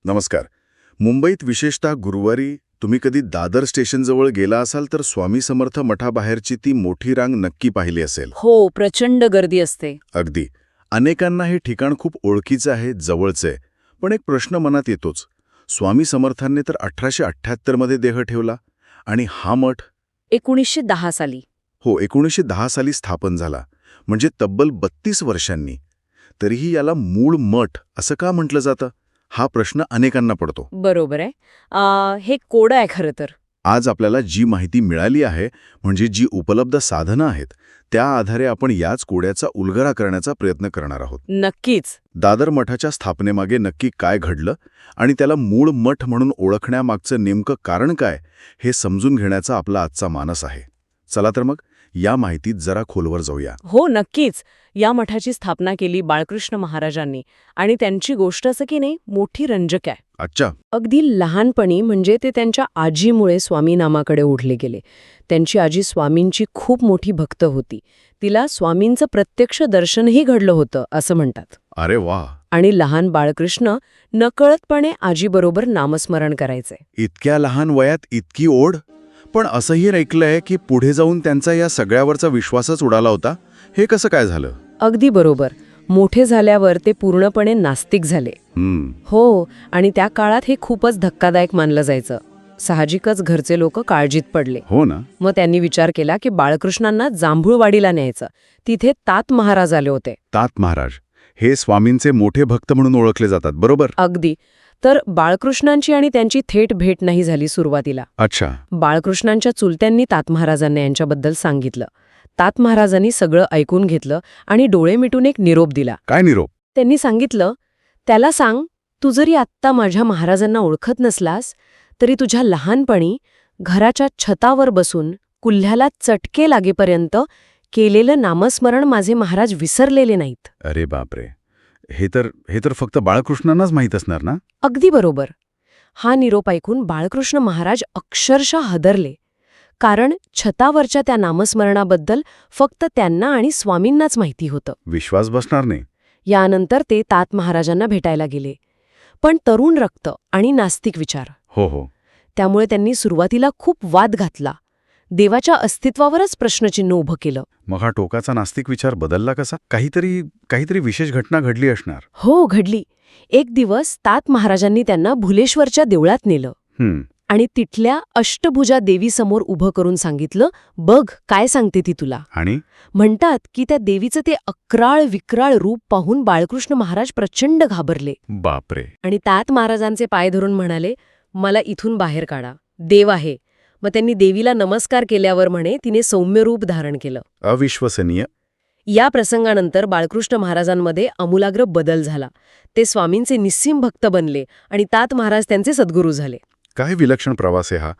नमस्कार. मुंबईत विशेषतः गुरुवारी तुम्ही कधी दादर स्टेशनजवळ गेला असाल तर स्वामी समर्थ मठाबाहेरची ती मोठी रांग नक्की पाहिली असेल. हो, प्रचंड गर्दी असते. अगदी. अनेकांना हे ठिकाण खूप ओळखीचं आहे, जवळचं आहे. पण एक प्रश्न मनात येतोच. स्वामी समर्थांनी तर 1878 मध्ये देह ठेवला आणि हा मठ 1910 साली. 1910 साली स्थापन झाला, म्हणजे तब्बल 32 वर्षांनी. तरीही याला मूळ मठ असं का म्हटलं जातं, हा प्रश्न अनेकांना पडतो. बरोबर आहे. हे कोडं आहे खरं तर. आज आपल्याला जी माहिती मिळाली आहे, म्हणजे जी उपलब्ध साधनं आहेत, त्या आधारे आपण याच कोड्याचा उलगडा करण्याचा प्रयत्न करणार आहोत. नक्कीच. दादर मठाच्या स्थापनेमागे नक्की काय घडलं आणि त्याला मूळ मठ म्हणून ओळखण्यामागचं नेमकं कारण काय, हे समजून घेण्याचा आपला आजचा मानस आहे. चला तर मग या माहितीत जरा खोलवर जाऊया. हो, नक्कीच. या मठाची स्थापना केली बाळकृष्ण महाराजांनी आणि त्यांची गोष्ट असं की नाही मोठी रंजक आहे. अच्छा. अगदी लहानपणी म्हणजे ते त्यांच्या आजीमुळे स्वामी नामाकडे ओढले गेले. त्यांची आजी स्वामींची खूप मोठी भक्त होती. तिला स्वामींचं प्रत्यक्ष दर्शनही घडलं होतं असं म्हणतात. अरे वा. आणि लहान बाळकृष्ण नकळतपणे आजीबरोबर नामस्मरण करायचे. इतक्या लहान वयात इतकी ओढ. पण असंही ऐकलंय की पुढे जाऊन त्यांचा या सगळ्यावरचा विश्वासच उडाला होता. हे कसं काय झालं? अगदी बरोबर. मोठे झाल्यावर ते पूर्णपणे नास्तिक झाले. हो, आणि त्या काळात हे खूपच धक्कादायक मानलं जायचं. साहजिकच घरचे लोक काळजीत पडले. हो ना. मग त्यांनी विचार केला की बाळकृष्णांना जांभूळवाडीला न्यायचं. तिथे तात महाराज आले होते. तात महाराज हे स्वामींचे मोठे भक्त म्हणून ओळखले जातात, बरोबर? अगदी. तर बाळकृष्णांची आणि त्यांची थेट भेट नाही झाली सुरुवातीला. अच्छा. बाळकृष्णांच्या चुलत्यांनी तात महाराजांना यांच्याबद्दल सांगितलं. तात महाराजांनी सगळं ऐकून घेतलं आणि डोळे मिटून एक निरोप दिला. काय निरोप? त्यांनी सांगितलं, त्याला सांग, तू जरी आत्ता माझ्या महाराजांना ओळखत नसलास तरी तुझ्या लहानपणी घराच्या छतावर बसून कुल्ह्याला चटके लागेपर्यंत केलेलं नामस्मरण माझे महाराज विसरलेले नाहीत. अरे बापरे. हे तर फक्त बाळकृष्णांनाच माहीत असणार ना? अगदी बरोबर. हा निरोप ऐकून बाळकृष्ण महाराज अक्षरशः हादरले. कारण छतावरच्या त्या नामस्मरणाबद्दल फक्त त्यांना आणि स्वामींनाच माहिती होतं. विश्वास बसणार नाही. यानंतर ते तात महाराजांना भेटायला गेले. पण तरुण रक्त आणि नास्तिक विचार. हो. त्यामुळे त्यांनी सुरुवातीला खूप वाद घातला. देवाच्या अस्तित्वावरच प्रश्नचिन्ह उभं केलं. मग हा टोकाचा नास्तिक विचार बदलला कसा? काहीतरी विशेष घटना घडली असणार. हो, घडली. एक दिवस तात महाराजांनी त्यांना भुलेश्वरच्या देवळात नेलं आणि तिथल्या अष्टभुजा देवीसमोर उभं करून सांगितलं, बघ काय सांगते ती तुला. आणि म्हणतात की त्या देवीचं ते अक्राळ विक्राळ रूप पाहून बाळकृष्ण महाराज प्रचंड घाबरले. बापरे. आणि तात महाराजांचे पाय धरून म्हणाले, मला इथून बाहेर काढा, देव आहे. मग त्यांनी देवीला नमस्कार केल्यावर म्हणे तिने सौम्य रूप धारण केलं. अविश्वसनीय. या प्रसंगानंतर बाळकृष्ण महाराजांमध्ये आमूलाग्र बदल झाला. ते स्वामींचे निस्सीम भक्त बनले आणि तात महाराज त्यांचे सद्गुरू झाले. काय विलक्षण प्रवास आहे हा.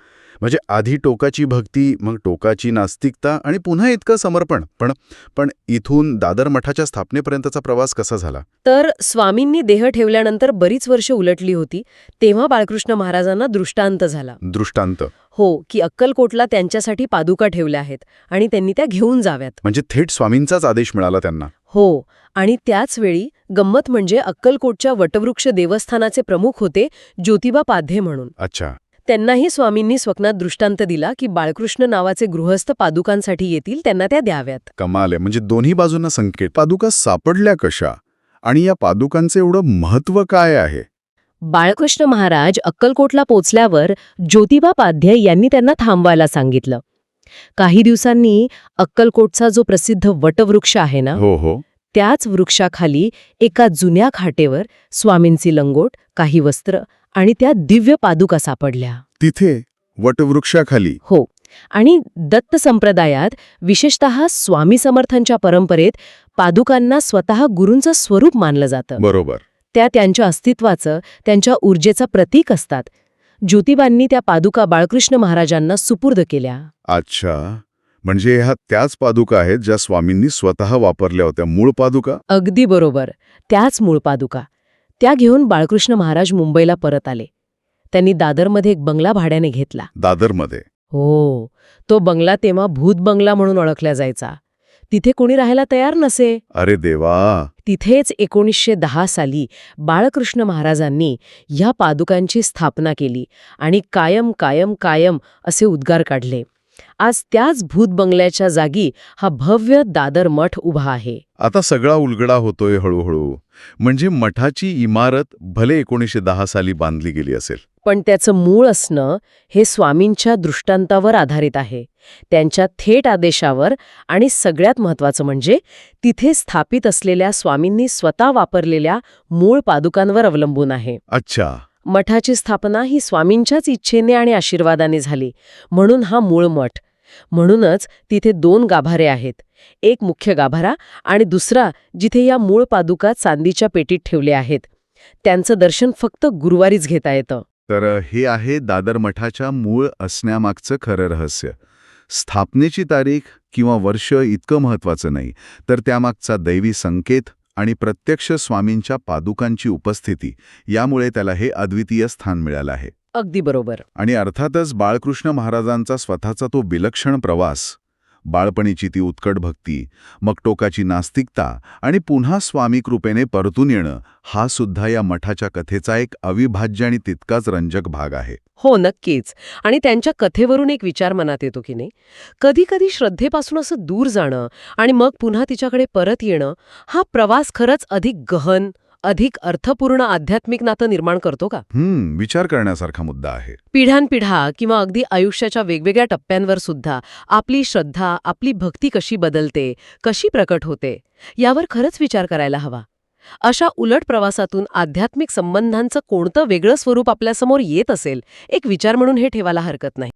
म्हणजे आधी टोकाची भक्ती, मग टोकाची नास्तिकता आणि पुन्हा इतकं समर्पण. पण इथून दादर मठाच्या स्थापनेपर्यंतचा प्रवास कसा झाला? तर स्वामींनी देह ठेवल्यानंतर बरीच वर्ष उलटली होती. तेव्हा बाळकृष्ण महाराजांना दृष्टांत झाला. दृष्टांत? हो, की अक्कलकोटला त्यांच्यासाठी पादुका ठेवल्या आहेत आणि त्यांनी त्या घेऊन जाव्यात. म्हणजे थेट स्वामींचाच आदेश मिळाला त्यांना. हो, आणि त्याच वेळी गंमत म्हणजे अक्कलकोटच्या वटवृक्ष देवस्थानाचे प्रमुख होते ज्योतिबा पाध्ये म्हणून. अच्छा. त्यांनाही स्वामींनी स्वप्नात दृष्टांत दिला की बाळकृष्ण नावाचे गृहस्थ पादुकांसाठी येतील, त्यांना त्या द्याव्यात. कमाल आहे. म्हणजे दोन्ही बाजूंना संकेत. पादुका सापडल्या कशा आणि या पादुकांचे एवढं महत्त्व काय आहे? बाळकृष्ण महाराज अक्कलकोटला पोचल्यावर ज्योतिबा पाध्ये यांनी त्यांना थांबवायला सांगितलं. काही दिवसांनी अक्कलकोटचा जो प्रसिद्ध वटवृक्ष आहे ना, हो, त्याच वृक्षाखाली एका जुन्या खाटेवर स्वामींची लंगोट, काही वस्त्र आणि त्या दिव्य पादुका सापडल्या. तिथे वटवृक्षाखाली? हो. आणि दत्त संप्रदायात, विशेषतः स्वामी समर्थांच्या परंपरेत, पादुकांना स्वतः गुरूंचं स्वरूप मानलं जातं. बरोबर. त्या त्यांच्या अस्तित्वाचं, त्यांच्या ऊर्जेचं प्रतीक असतात. ज्योतिबांनी त्या पादुका बाळकृष्ण महाराजांना सुपूर्द केल्या. अच्छा. म्हणजे ह्या त्याच पादुका आहेत ज्या स्वामींनी स्वतः वापरल्या होत्या, मूळ पादुका? अगदी बरोबर. त्याच मूळ पादुका. त्या घेऊन बाळकृष्ण महाराज मुंबईला परत आले. त्यांनी दादरमध्ये एक बंगला भाड्याने घेतला. दादरमध्ये? हो. तो बंगला तेव्हा भूत बंगला म्हणून ओळखला जायचा. तिथे कोणी राहायला तयार नसे. अरे देवा. तिथेच 1910 साली बाळकृष्ण महाराजांनी ह्या पादुकांची स्थापना केली आणि कायम कायम कायम असे उद्गार काढले. आज त्याच भूत बंगल्याच्या जागी हा भव्य दादर मठ उभा आहे. आता सगळा उलगडा होतोय हळूहळू. म्हणजे मठाची इमारत भले 1910 साली बांधली गेली असेल, पण त्याचं मूळ असणं हे स्वामींच्या दृष्टांतावर आधारित आहे, त्यांच्या थेट आदेशावर, आणि सगळ्यात महत्त्वाचं म्हणजे तिथे स्थापित असलेल्या स्वामींनी स्वतः वापरलेल्या मूळ पादुकांवर अवलंबून आहे. अच्छा. मठाची स्थापना ही स्वामींच्याच इच्छेने आणि आशीर्वादाने झाली, म्हणून हा मूळ मठ. म्हणूनच तिथे 2 गाभारे आहेत, एक मुख्य गाभारा आणि दुसरा जिथे या मूळ पादुका चांदीच्या पेटीत ठेवल्या आहेत. त्यांचं दर्शन फक्त गुरुवारीच घेता येतं. तर हे आहे दादर मठाच्या मूळ असण्यामागचं खरं रहस्य. स्थापनेची तारीख किंवा वर्ष इतकं महत्त्वाचं नाही, तर त्यामागचा दैवी संकेत आणि प्रत्यक्ष स्वामींच्या पादुकांची उपस्थिती, यामुळे त्याला हे अद्वितीय स्थान मिळालं आहे. अगदी बरोबर. आणि अर्थातच बाळकृष्ण महाराजांचा स्वतःचा तो विलक्षण प्रवास, बाळपणीची ती उत्कट भक्ती, मग टोकाची नास्तिकता आणि पुन्हा स्वामी कृपेने परतून येणं, हा सुद्धा या मठाच्या कथेचा एक अविभाज्य आणि तितकाच रंजक भाग आहे. हो, नक्कीच. आणि त्यांच्या कथेवरून एक विचार मनात येतो की नाही, कधी-कधी श्रद्धेपासून असं दूर जाणं आणि मग पुन्हा तिच्याकडे परत येणं, हा प्रवास खरंच अधिक गहन, अधिक अर्थपूर्ण आध्यात्मिक नातं निर्माण करतो का? विचार करण्यासारखा मुद्दा आहे. पिढ्यानपिढ्या किंवा अगदी आयुष्याच्या वेगवेगळ्या टप्प्यांवर सुद्धा आपली श्रद्धा, आपली भक्ती कशी बदलते, कशी प्रकट होते, यावर खरंच विचार करायला हवा. अशा उलट प्रवासातून आध्यात्मिक संबंधांचं कोणतं वेगळं स्वरूप आपल्यासमोर येत असेल, एक विचार म्हणून हे ठेवायला हरकत नाही.